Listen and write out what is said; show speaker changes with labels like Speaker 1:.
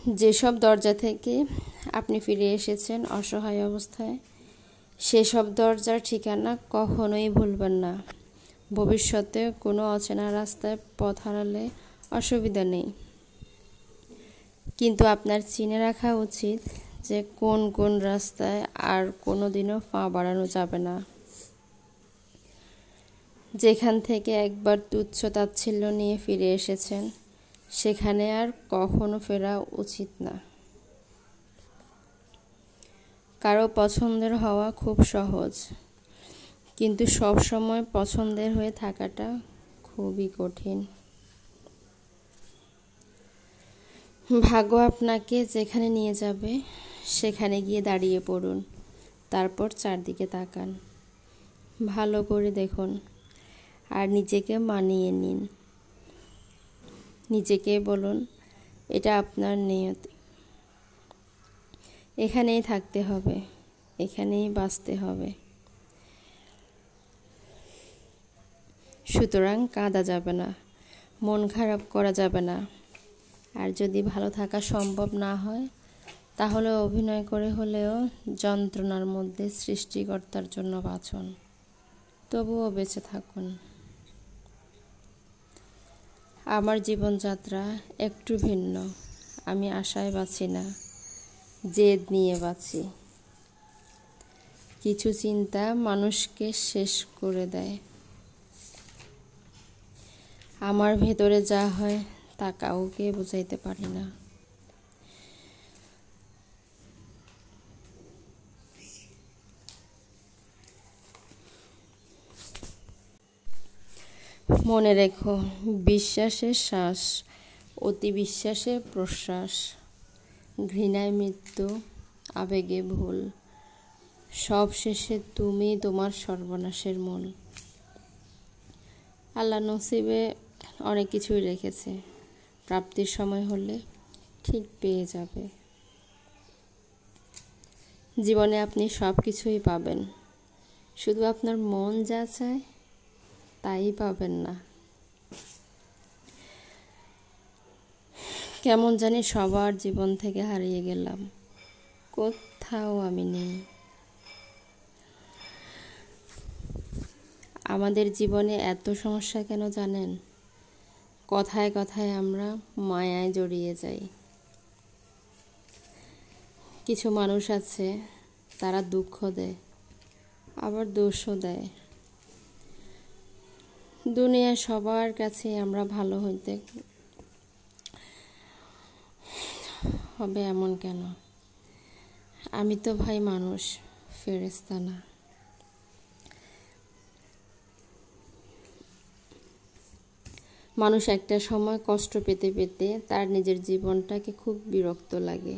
Speaker 1: যেসব দরজা থেকে আপনি ফিরে এসেছেন অসহায় অবস্থায়, সেসব দরজার ঠিকানা কখনোই ভুলবেন না। ভবিষ্যতে কোনো অচেনা রাস্তায় পথ হারালে অসুবিধা নেই, কিন্তু আপনার চিনে রাখা উচিত যে কোন কোন রাস্তায় আর কোনোদিনও পা বাড়ানো যাবে না। যেখান থেকে একবার তুচ্ছ তাচ্ছিল্য নিয়ে ফিরে এসেছেন, সেখানে আর কখনো ফেরা উচিত না। কারো পছন্দের হওয়া খুব সহজ, কিন্তু সব সময় পছন্দের হয়ে থাকাটা খুবই কঠিন। ভাগ্য আপনাকে যেখানে নিয়ে যাবে সেখানে গিয়ে দাঁড়িয়ে পড়ুন, তারপর চারদিকে তাকান, ভালো করে দেখুন আর নিজেকে মানিয়ে নিন। নিজেকে বলুন, এটা আপনার নিয়তি, এখানেই থাকতে হবে, এখানেই বাঁচতে হবে। সুতরাং কাঁদা যাবে না, মন খারাপ করা যাবে না। আর যদি ভালো থাকা সম্ভব না হয়, তাহলে অভিনয় করে হলেও যন্ত্রণার মধ্যে সৃষ্টিকর্তার জন্য বাঁচুন, তবুও বেঁচে থাকুন। আমার জীবনযাত্রা একটু ভিন্ন। আমি আশায় বাঁচি না, জেদ নিয়ে বাঁচি। কিছু চিন্তা মানুষকে শেষ করে দেয়। আমার ভেতরে যা হয় তা কাউকে বোঝাইতে পারি না। মনে রেখো, বিশ্বাসের শ্বাস, অতি বিশ্বাসের প্রশ্বাস, ঘৃণায় মৃত্যু, আবেগে ভুল, সব শেষে তুমি তোমার সর্বনাশের মূল। আল্লাহ নসিবে অনেক কিছুই রেখেছে, প্রাপ্তির সময় হলে ঠিক পেয়ে যাবে। জীবনে আপনি সব কিছুই পাবেন, শুধু আপনার মন যা চায় তাই পাবেন না। কেমন জানি সবার জীবন থেকে হারিয়ে গেলাম, কোথাও আমি নেই। আমাদের জীবনে এত সমস্যা কেন জানেন? কথায় কথায় আমরা মায়ায় জড়িয়ে যাই। কিছু মানুষ আছে, তারা দুঃখ দেয়, আবার দোষও দেয়। দুনিয়ার সবার কাছে আমরা ভালো হইতে হবে এমন কেন? আমি তো ভাই মানুষ, ফেরেশতা না। মানুষ একটা সময় কষ্ট পেতে পেতে তার নিজের জীবনটাকে খুব বিরক্ত লাগে।